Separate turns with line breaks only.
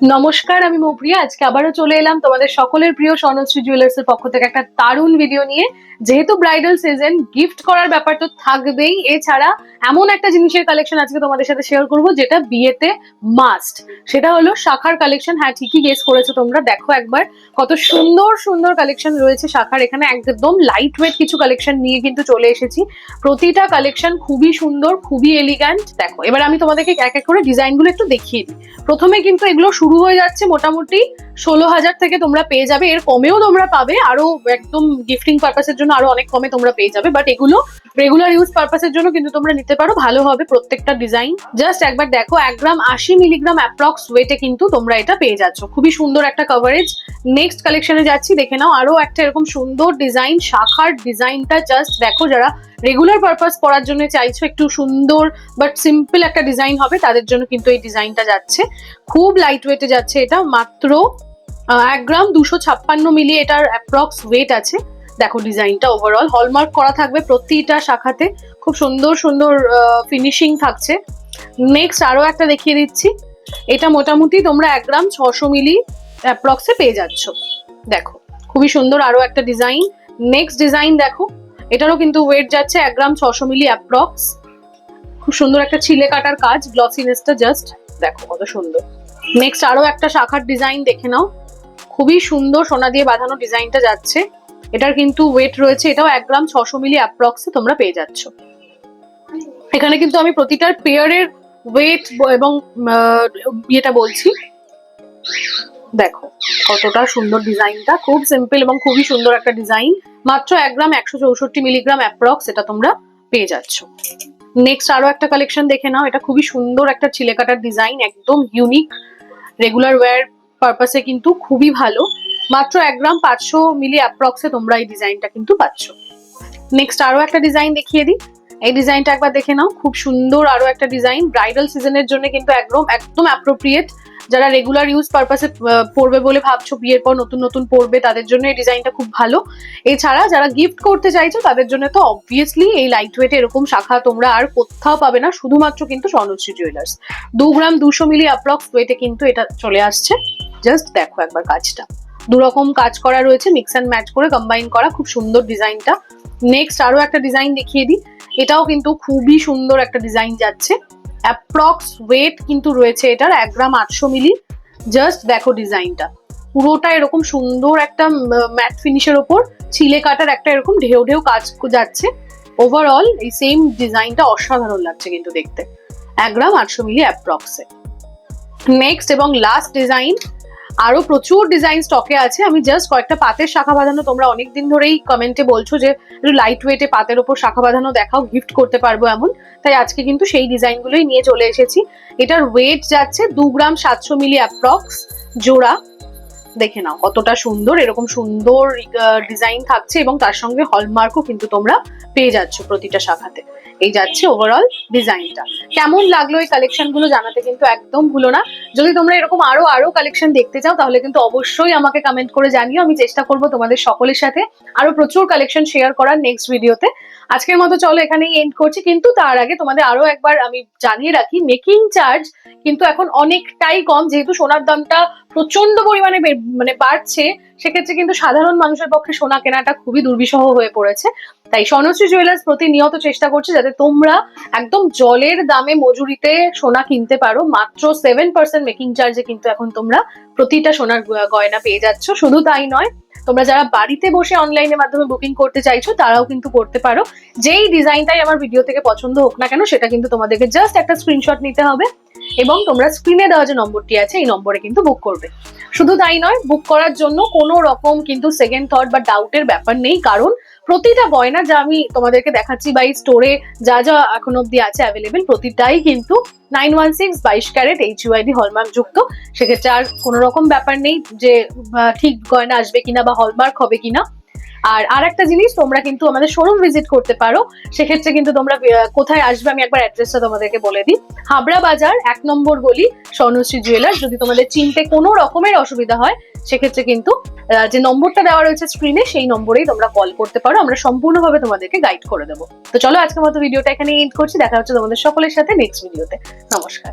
নমস্কার, আমি মৌপ্রিয়া। আজকে আবারও চলে এলাম তোমাদের সকলের প্রিয় স্বর্ণশ্রী জুয়েলার্স এর পক্ষ থেকে একটা দারুণ ভিডিও নিয়ে। যেহেতু ব্রাইডাল সিজন, গিফট করার ব্যাপার তো থাকবেই। এছাড়া এমন একটা জিনিসের কালেকশন আজকে তোমাদের সাথে শেয়ার করব যেটা বিয়েতে মাস্ট। সেটা হলো শাখার কালেকশন। হ্যাঁ, ঠিকই গেস করেছো তোমরা। দেখো একবার কত সুন্দর সুন্দর কালেকশন রয়েছে শাখার। এখানে একদম লাইট ওয়েট কিছু কালেকশন নিয়ে কিন্তু চলে এসেছি। প্রতিটা কালেকশন খুবই সুন্দর, খুবই এলিগ্যান্ট। দেখো এবার আমি তোমাদেরকে এক এক করে ডিজাইনগুলো একটু দেখিয়ে দিই। প্রথমে কিন্তু এগুলো শুরু হয়ে যাচ্ছে মোটামুটি 16,000 থেকে তোমরা পেয়ে যাবে। এর কমেও তোমরা পাবে, আরো একদম গিফটিং পারপাসের জন্য আরো অনেক কমে তোমরা পেয়ে যাবে। বাট এগুলো রেগুলার ইউজ পারপাসের জন্য কিন্তু তোমরা নিতে পারো, ভালো হবে প্রত্যেকটা ডিজাইন। জাস্ট একবার দেখো, 1 গ্রাম 80 মিলিগ্রাম অ্যাপ্রক্স ওয়েটে কিন্তু তোমরা এটা পেয়ে যাচ্ছ। খুবই সুন্দর একটা কভারেজ। নেক্সট কালেকশনে যাচ্ছি, দেখে নাও আরো একটা এরকম সুন্দর ডিজাইন। শাখার ডিজাইনটা জাস্ট দেখো, যারা রেগুলার পারপাস পরার জন্য চাইছো একটু সুন্দর বাট সিম্পল একটা ডিজাইন হবে, তাদের জন্য কিন্তু এই ডিজাইনটা যাচ্ছে। খুব লাইট ওয়েটে যাচ্ছে এটা, মাত্র 1 গ্রাম 256 মিলি এটার অ্যাপ্রক্স ওয়েট আছে। দেখো ডিজাইনটা ওভারঅল হলমার্ক করা থাকবে প্রতিটা শাখাতে। খুব সুন্দর সুন্দর ফিনিশিং থাকছে। নেক্সট আরো একটা দেখিয়ে দিচ্ছি। এটা মোটামুটি তোমরা 1 গ্রাম 600 মিলি অ্যাপ্রক্সে পেয়ে যাচ্ছ। দেখো খুবই সুন্দর আরো একটা ডিজাইন। নেক্সট ডিজাইন দেখো, এটারও কিন্তু ওয়েট যাচ্ছে 1 গ্রাম 600 মিলি অ্যাপ্রক্স। খুব সুন্দর একটা ছিলে কাটার কাজ, গ্লসিনেসটা জাস্ট দেখো কত সুন্দর। নেক্সট আরো একটা শাখার ডিজাইন দেখে নাও। খুবই সুন্দর সোনা দিয়ে বাঁধানো ডিজাইনটা যাচ্ছে। এটার কিন্তু ওয়েট রয়েছে, এটাও 1 গ্রাম 600 মিলি অ্যাপ্রক্সে তোমরা পেয়ে যাচ্ছ। এখানে কিন্তু আমি প্রতিটার পেয়ারের ওয়েট এবং ইয়েটা বলছি। দেখো কতটা সুন্দর ডিজাইনটা, খুব সিম্পল এবং খুবই সুন্দর একটা ডিজাইন। মাত্র 1 গ্রাম 164 মিলিগ্রাম অ্যাপ্রক্স এটা তোমরা পেয়ে যাচ্ছ। নেক্সট আরো একটা কালেকশন দেখে নাও। এটা খুবই সুন্দর একটা ছিলে কাটার ডিজাইন, একদম ইউনিক। রেগুলার ওয়্যার পারপাসে কিন্তু খুবই ভালো। মাত্র 1 গ্রাম 500 মিলি অ্যাপ্রক্সে তোমরা এই ডিজাইনটা কিন্তু পাচ্ছ। নেক্সট আরো একটা ডিজাইন দেখিয়ে দিই। এই ডিজাইনটা একবার দেখে নাও, খুব সুন্দর আরো একটা ডিজাইন। ব্রাইডাল সিজনের জন্য কিন্তু একদম একদম অ্যাপ্রোপ্রিয়েট। যারা রেগুলার ইউজ পারপাসে পরবে বলে ভাবছো, বিয়ের পর নতুন নতুন পরবে, তাদের জন্য এই ডিজাইনটা খুব ভালো। এছাড়া যারা গিফট করতে চাইছো তাদের জন্য তো অবভিয়াসলি এই লাইট ওয়েটে এরকম শাখা তোমরা আর কোথাও পাবে না, শুধুমাত্র কিন্তু স্বর্ণশ্রী জুয়েলার্স। 2 গ্রাম 200 মিলি অ্যাপ্রক্স ওয়েটে কিন্তু এটা চলে আসছে। জাস্ট দেখো একবার কাজটা, দুরকম কাজ করা রয়েছে, মিক্স অ্যান্ড ম্যাচ করে কম্বাইন করা, খুব সুন্দর ডিজাইনটা। নেক্সট আরো একটা ডিজাইন দেখিয়ে দিই। এটাও কিন্তু খুবই সুন্দর একটা ডিজাইন যাচ্ছে। অ্যাপ্রক্স ওয়েট কিন্তু রয়েছে এটার 1 গ্রাম 800 মিলি। জাস্ট দেখো ডিজাইনটা, পুরোটা এরকম সুন্দর একটা ম্যাট ফিনিশের ওপর ছিলে কাটার একটা এরকম ঢেউ ঢেউ কাজ যাচ্ছে। ওভারঅল এই সেম ডিজাইনটা অসাধারণ লাগছে কিন্তু দেখতে। 1 গ্রাম 800 মিলি অ্যাপ্রক্সে। নেক্সট এবং লাস্ট ডিজাইন। আরো প্রচুর ডিজাইন স্টকে আছে। আমি জাস্ট কয়েকটা পাতের শাখা বাঁধানো, তোমরা অনেকদিন ধরেই কমেন্টে বলছো যে একটু লাইট ওয়েটে পাতের ওপর শাখা বাঁধানো দেখাও, গিফট করতে পারবো এমন। তাই আজকে কিন্তু সেই ডিজাইনগুলোই নিয়ে চলে এসেছি। এটার ওয়েট যাচ্ছে 2 গ্রাম 700 মিলি অ্যাপ্রক্স জোড়া। দেখে নাও কতটা সুন্দর, এরকম সুন্দর ডিজাইন থাকছে এবং তার সঙ্গে হলমার্কও কিন্তু তোমরা পেয়ে যাচ্ছ প্রতিটা শাখাতে। এই যাচ্ছে ওভারঅল ডিজাইনটা। কেমন লাগলো এই কালেকশন গুলো জানাতে কিন্তু একদম ভুলো না। যদি তোমরা এরকম আরো কালেকশন দেখতে চাও তাহলে কিন্তু অবশ্যই আমাকে কমেন্ট করে জানিও। আমি চেষ্টা করব তোমাদের সকলের সাথে আরো প্রচুর কালেকশন শেয়ার করার নেক্সট ভিডিওতে। আজকের মতো চলো এখানেই এন্ড করছি, কিন্তু তার আগে তোমাদের আরো একবার আমি জানিয়ে রাখি, মেকিং চার্জ কিন্তু এখন অনেকটাই কম। যেহেতু সোনার দামটা প্রচন্ড পরিমাণে বাড়ছে, সেক্ষেত্রে কিন্তু সাধারণ মানুষের পক্ষে সোনা কেনাটা খুবই দুর্বিষহ হয়ে পড়েছে। তাই স্বর্ণশ্রী জুয়েলার্স প্রতিনিয়ত চেষ্টা করছে যাতে তোমরা একদম জলের দামে মজুরিতে সোনা কিনতে পারো। মাত্র 7% মেকিং চার্জে কিন্তু এখন তোমরা প্রতিটা সোনার গয়না পেয়ে যাচ্ছ। শুধু তাই নয়, তোমরা যারা বাড়িতে বসে অনলাইনের মাধ্যমে বুকিং করতে চাইছো তারাও কিন্তু করতে পারো। যেই ডিজাইনটাই আমার ভিডিও থেকে পছন্দ হোক না কেন, সেটা কিন্তু তোমাদেরকে জাস্ট একটা স্ক্রিনশট নিতে হবে এবং তোমরা স্ক্রিনে দেওয়া যে নম্বরটি আছে এই নম্বরে কিন্তু বুক করবে। শুধু তাই নয়, বুক করার জন্য কোনো রকম কিন্তু সেকেন্ড থট বা ডাউটের ব্যাপার নেই, কারণ প্রতিটা গয়না যা আমি তোমাদেরকে দেখাচ্ছি বা এই স্টোরে যা যা এখন অব্দি আছে অ্যাভেলেবেল, প্রতিটাই কিন্তু 916 22 ক্যারেট HUID হলমার্ক যুক্ত। সেক্ষেত্রে আর কোনো রকম ব্যাপার নেই যে ঠিক গয়না আসবে কিনা বা হলমার্ক হবে কিনা। আর একটা জিনিস, তোমরা কিন্তু আমাদের শোরুম ভিজিট করতে পারো। সেক্ষেত্রে কিন্তু তোমরা কোথায় আসবে আমি একবার অ্যাড্রেসটা তোমাদেরকে বলে দিই। হাবড়া বাজার 1 নম্বর গলি, স্বর্ণশ্রী জুয়েলার্স। যদি তোমাদের চিনতে কোনো রকমের অসুবিধা হয় সেক্ষেত্রে কিন্তু যে নম্বরটা দেওয়া রয়েছে স্ক্রিনে সেই নম্বরেই তোমরা কল করতে পারো, আমরা সম্পূর্ণভাবে তোমাদেরকে গাইড করে দেবো। তো চলো আজকের মতো ভিডিওটা এখানে এন্ড করছি। দেখা হচ্ছে তোমাদের সকলের সাথে নেক্সট ভিডিওতে। নমস্কার।